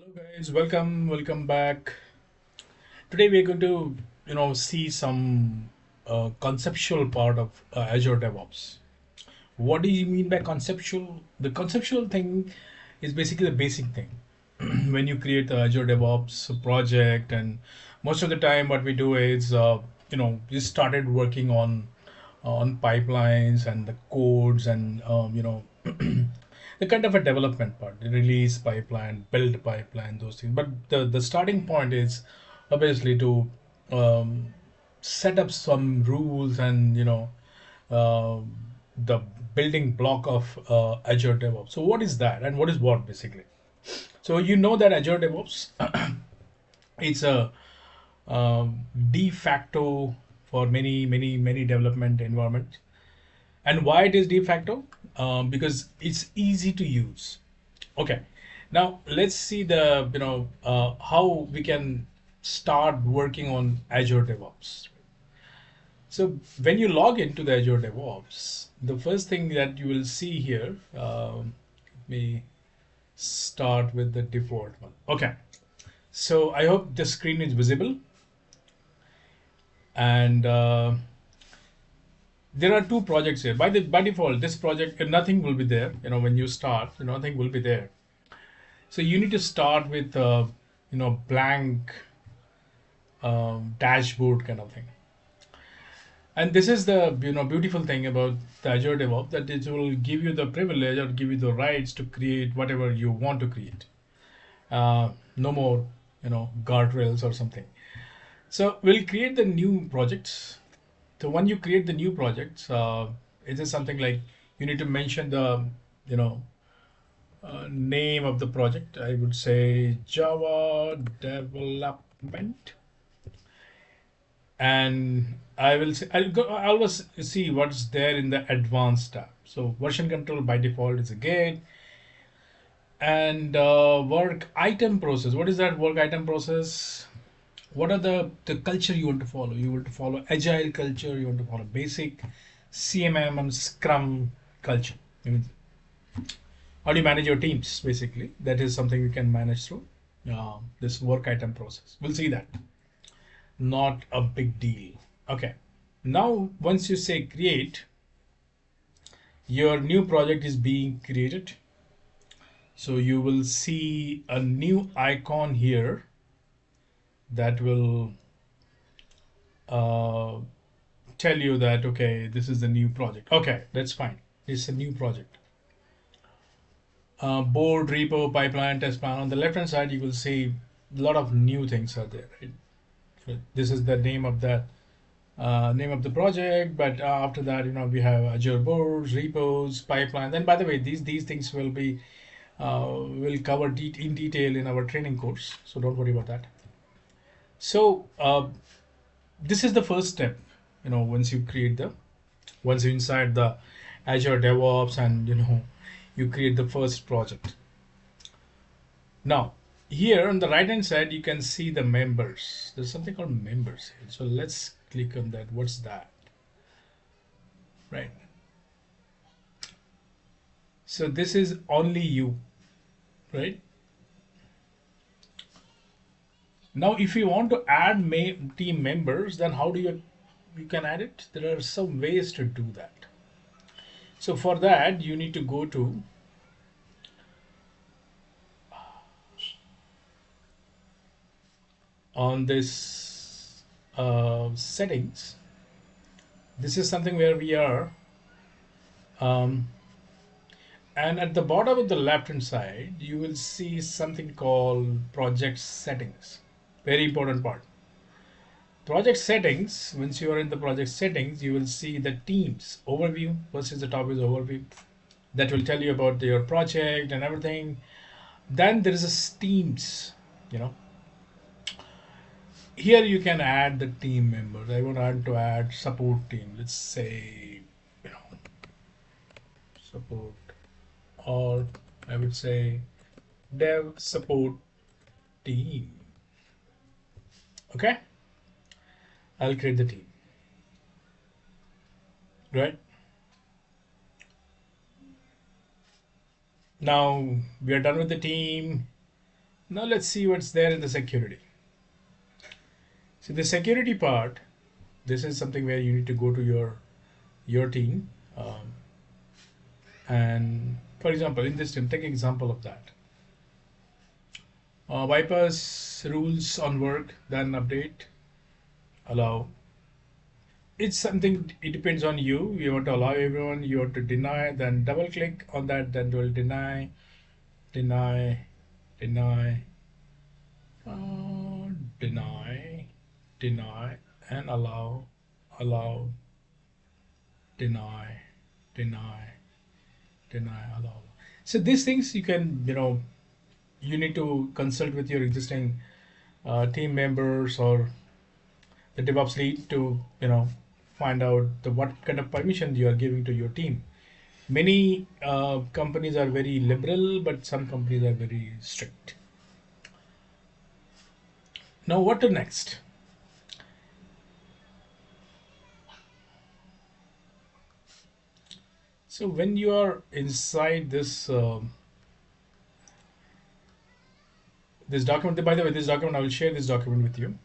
Hello guys, welcome back. Today we're going to see some conceptual part of Azure DevOps. What do you mean by conceptual? The conceptual thing is basically the basic thing. When you create the Azure DevOps project, and most of the time what we do is we started working on pipelines and the codes and the kind of a development part, the release pipeline, build pipeline, those things. But the starting point is obviously to um, set up some rules and uh, the building block of Azure DevOps. So what is that, and what is what basically? So you know that Azure DevOps, it's a de facto for many development environments. And why it is de facto? Because it's easy to use. Okay, now let's see the how we can start working on Azure DevOps. So when you log into the Azure DevOps, the first thing that you will see here, let me start with the default one. Okay, so I hope the screen is visible, and there are two projects here. By default, this project nothing will be there. When you start, nothing will be there. So you need to start with blank dashboard kind of thing. And this is the beautiful thing about the Azure DevOps, that it will give you the privilege or give you the rights to create whatever you want to create. No more guardrails or something. So we'll create the new projects. So when you create the new projects, it is something like you need to mention the you know name of the project. I would say Java development, and I will say I always see what's there in the advanced tab. So version control by default is a gate, and work item process. What is that work item process? What are the culture you want to follow? You want to follow agile culture, you want to follow basic CMM and Scrum culture. I mean, how do you manage your teams? Basically, that is something you can manage through this work item process. We'll see that. Not a big deal. Okay. Now, once you say create, your new project is being created. So you will see a new icon here that will uh, tell you that, okay, this is the new project. Okay, that's fine. It's a new project. Board, repo, pipeline, test plan. On the left hand side, you will see a lot of new things are there. Right? So this is the name of the project. But after that, we have Azure boards, repos, pipeline. Then, by the way, these things will cover in detail in our training course. So don't worry about that. So this is the first step. Once you inside the Azure DevOps, and you create the first project. Now here on the right hand side you can see the members. There's something called members here. So let's click on that. What's that? Right. So this is only you, right? Now if you want to add team members, then how do you can add it? There are some ways to do that. So for that you need to go to on this settings. This is something where we are, um, and at the bottom of the left hand side you will see something called project settings. Very important part. Project settings. Once you are in the project settings, you will see the teams overview. First is the top is overview. That will tell you about your project and everything. Then there is a teams. You know, here you can add the team members. I want to add support team. Let's say support, or I would say dev support team. Okay, I'll create the team. Right. Now we are done with the team. Now let's see what's there in the security. So the security part, this is something where you need to go to your team, and for example, in this team, take example of that. Bypass rules on work, then update, allow. It's something. It depends on you. You want to allow everyone. You want to deny. Then double click on that. Then will deny, deny, deny, uh, deny, deny, and allow, allow, deny, deny, deny, allow. So these things you can, you need to consult with your existing team members or the DevOps lead to, find out what kind of permission you are giving to your team. Many companies are very liberal, but some companies are very strict. Now, what to next? So when you are inside this document, by the way, this document I will share this document with you.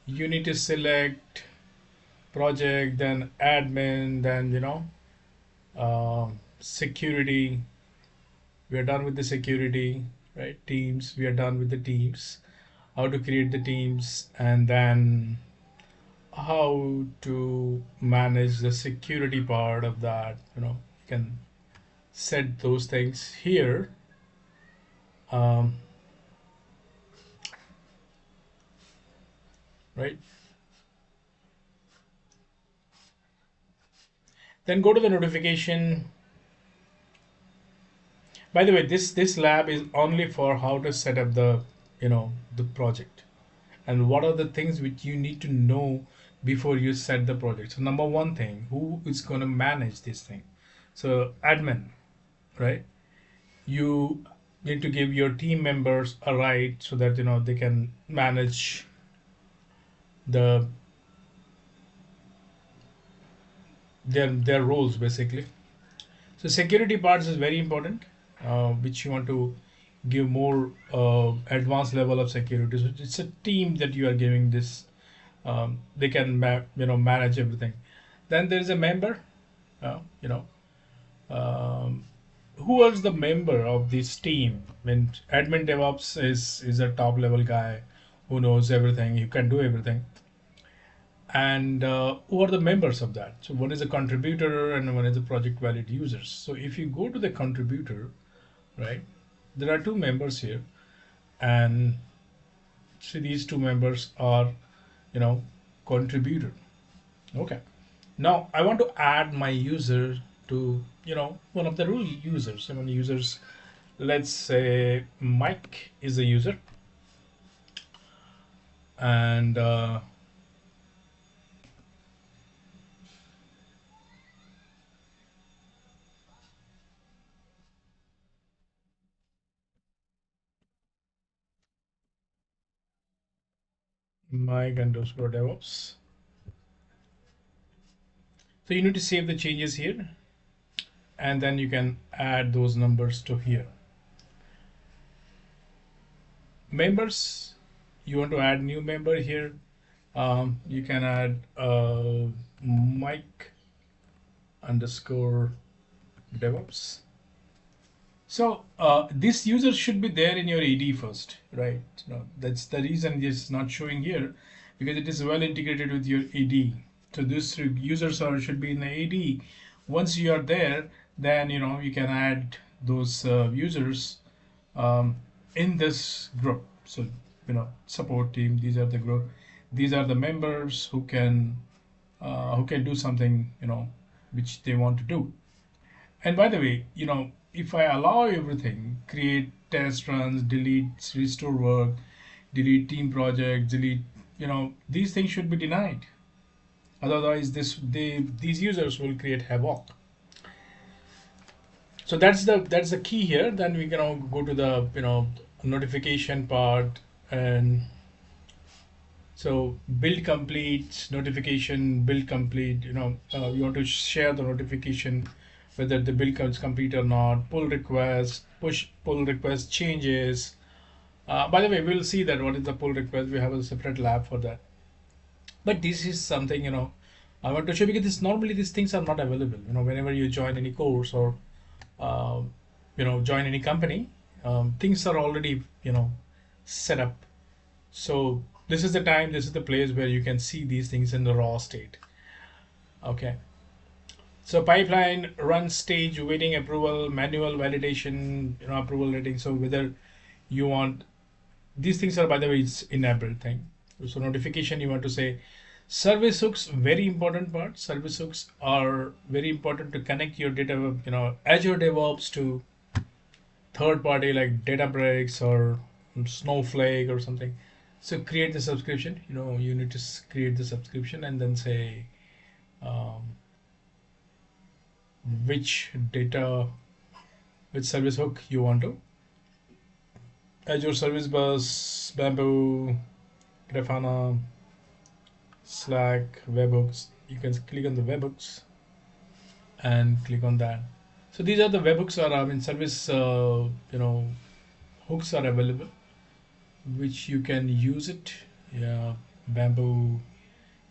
You need to select project, then admin, then security. We are done with the security, right? Teams. We are done with the teams. How to create the teams, and then how to manage the security part of that. You can set those things here. Um, right. Then go to the notification. By the way, this lab is only for how to set up the project, and what are the things which you need to know before you set the project. So number one thing, who is going to manage this thing? So admin, right? You need to give your team members a right so that they can manage the their roles basically. So security parts is very important, which you want to give more advanced level of security. So it's a team that you are giving this. They can manage everything. Then there is a member. Uh, you know, um, who is the member of this team? When admin DevOps is a top level guy who knows everything. You can do everything. And who are the members of that? So one is a contributor and one is a project valid users. So if you go to the contributor, right, there are two members here, and see these two members are you know contributor. Okay, now I want to add my user to one of the rule users. So when users, let's say Mike is a user, and Mike underscore DevOps. So you need to save the changes here, and then you can add those numbers to here. Members, you want to add new member here. You can add Mike underscore DevOps. So this user should be there in your AD first, right? That's the reason it's not showing here, because it is well integrated with your AD. So this users should be in the AD. Once you are there, then you can add those users um, in this group. So support team. These are the group. These are the members who can do something which they want to do. And by the way, if I allow everything, create test runs, delete, restore work, delete team project, delete, these things should be denied. Otherwise, these users will create havoc. So that's the key here. Then we can go to the notification part, and so build complete notification, build complete. You want to share the notification whether the build comes complete or not. Pull request, pull request changes. By the way, we'll see that what is the pull request. We have a separate lab for that. But this is something, I want to show because normally these things are not available. Whenever you join any course or join any company, things are already set up. So this is the time, this is the place where you can see these things in the raw state. Okay. So pipeline run stage, waiting approval, manual validation, approval rating. So whether you want these things are, by the way, it's enabled thing. So notification, you want to say service hooks, very important part. Service hooks are very important to connect your data, Azure DevOps to third party like Databricks or Snowflake or something. So create the subscription. You need to create the subscription and then say um, which data, which service hook you want to. Azure Service Bus, Bamboo, Grafana, Slack, webhooks. You can click on the webhooks and click on that. So these are the webhooks are, service, hooks are available, which you can use it. Yeah, Bamboo,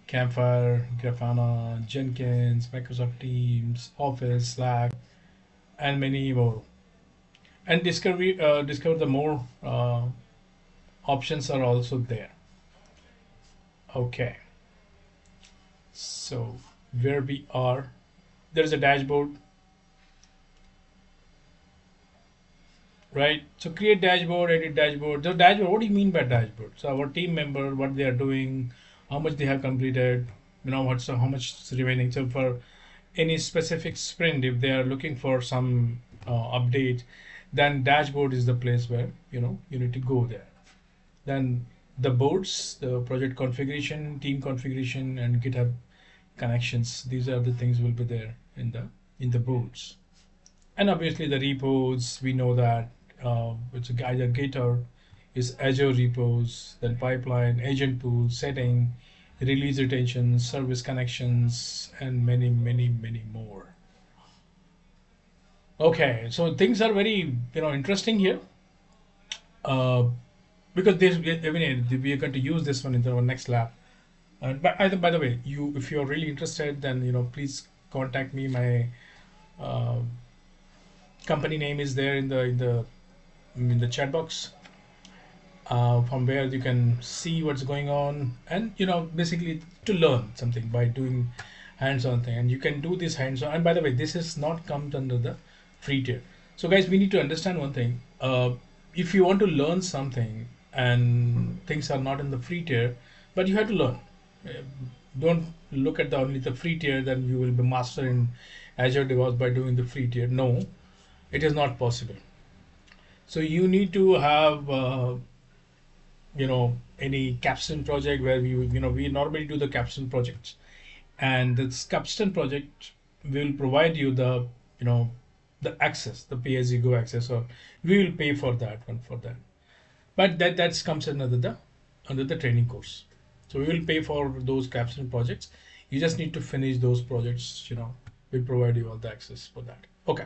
Campfire, Grafana, Jenkins, Microsoft Teams, Office, Slack, and many more. And discover the more options are also there. Okay, so where we are, there's a dashboard, right? So create dashboard, edit dashboard. So dashboard, what do you mean by dashboard? So our team member, what they are doing, how much they have completed, what's how much is remaining. So for any specific sprint, if they are looking for some update, then dashboard is the place where you need to go there. Then the boards, the project configuration, team configuration, and GitHub connections. These are the things will be there in the boards. And obviously the repos, we know that it's either Git or is Azure repos, then pipeline, agent pool, setting, release retention, service connections, and many, many, many more. Okay, so things are very interesting here. Uh, because this, I mean, we are going to use this one in our next lab. By the way, if you're really interested, then please contact me. My uh, company name is there in the chat box, from where you can see what's going on, and basically to learn something by doing hands-on thing. And you can do this hands-on. And by the way, this is not comes under the free tier. So guys, we need to understand one thing. If you want to learn something and things are not in the free tier, but you have to learn. Uh, don't look at the only the free tier, then you will be master in Azure DevOps by doing the free tier. No, it is not possible. So you need to have any capstone project where we normally do the capstone projects, and this capstone project will provide you the the access, the pay as you go access, or we will pay for that one for that. But that comes under the training course. So we will pay for those capstone projects. You just need to finish those projects. We provide you all the access for that. Okay.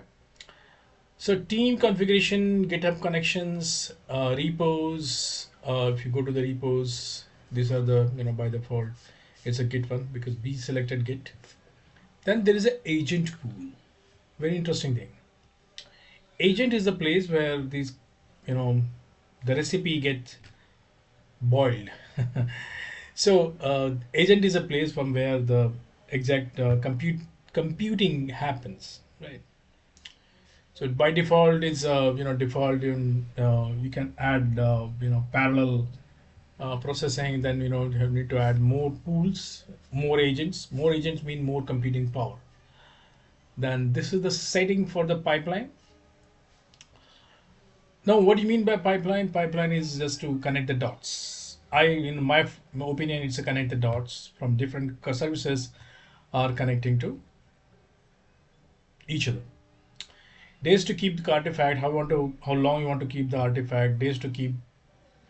So team configuration, GitHub connections, repos. If you go to the repos, these are the by default, it's a Git one because we selected Git. Then there is an agent pool. Very interesting thing. Agent is the place where these, you know, the recipe get boiled. So agent is a place from where the exact computing happens, right? So by default is default you can add parallel processing. Then you need to add more pools, more agents. More agents mean more computing power. Then this is the setting for the pipeline. Now, what do you mean by pipeline? Pipeline is just to connect the dots. In my opinion, it's to connect the dots from different services are connecting to each other. Days to keep the artifact, how long you want to keep the artifact, days to keep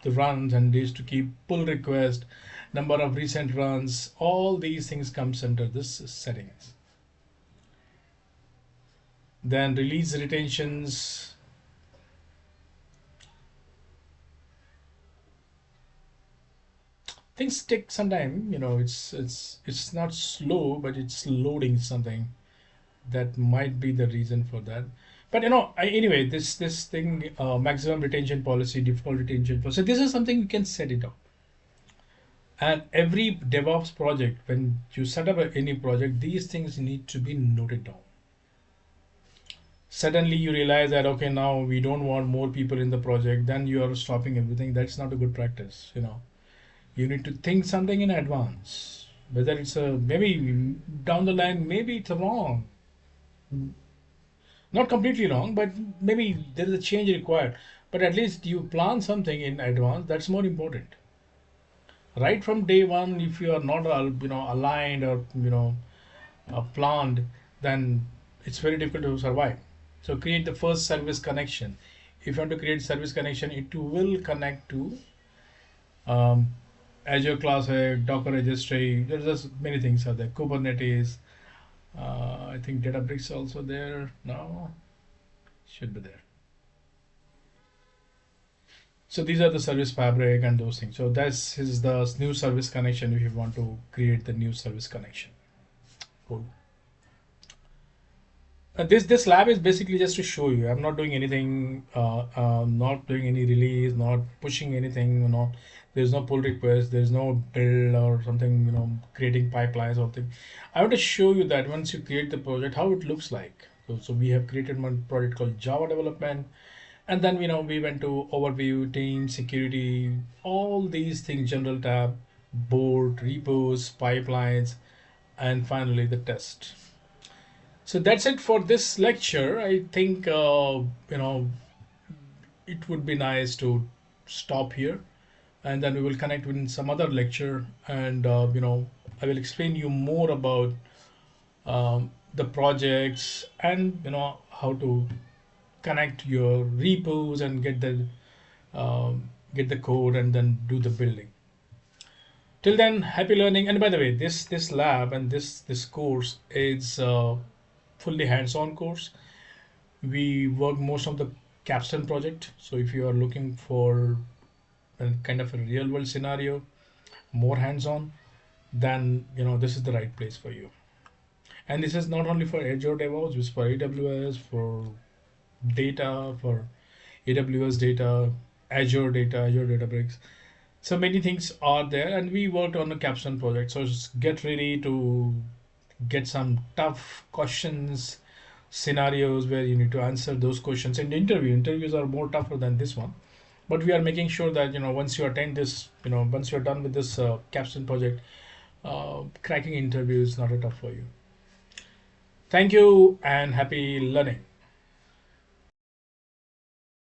the runs, and days to keep pull request, number of recent runs. All these things comes under this settings. Then release retentions. things take some time. It's not slow, but it's loading something. That might be the reason for that. But anyway, this thing, maximum retention policy, default retention policy. This is something you can set it up. And every DevOps project, when you set up any project, these things need to be noted down. Suddenly you realize that, okay, now we don't want more people in the project, then you are stopping everything. That's not a good practice. You need to think something in advance. Whether it's a maybe down the line, maybe it's wrong. Not completely wrong, but maybe there is a change required. But at least you plan something in advance. That's more important. Right from day one, if you are not aligned or planned, then it's very difficult to survive. So create the first service connection. If you want to create service connection, it will connect to um, Azure Classic, Docker Registry. There's just many things are there. Kubernetes. I think Databricks also there. No, should be there. So these are the service fabric and those things. So this is the new service connection if you want to create the new service connection. Cool. This lab is basically just to show you. I'm not doing anything, not doing any release, not pushing anything. There's no pull request, there's no build or something. Creating pipelines or thing. I want to show you that once you create the project, how it looks like. So we have created one project called Java development, and then we went to overview, team, security, all these things, general tab, board, repos, pipelines, and finally the test. So that's it for this lecture. I think it would be nice to stop here, and then we will connect in some other lecture, and I will explain you more about the projects and how to connect your repos and get the code and then do the building. Till then, happy learning. And by the way, this lab and this course is fully hands-on course. We work most of the capstone project. So if you are looking for a kind of a real world scenario, more hands-on, then this is the right place for you. And this is not only for Azure DevOps, it's for AWS, for data, for AWS data, Azure data, Azure Databricks. So many things are there, and we worked on a capstone project. So just get ready to get some tough questions, scenarios where you need to answer those questions in the interview. Interviews are more tougher than this one, but we are making sure that once you attend this, once you're done with this capstone project, cracking interview is not a tough for you. Thank you and happy learning.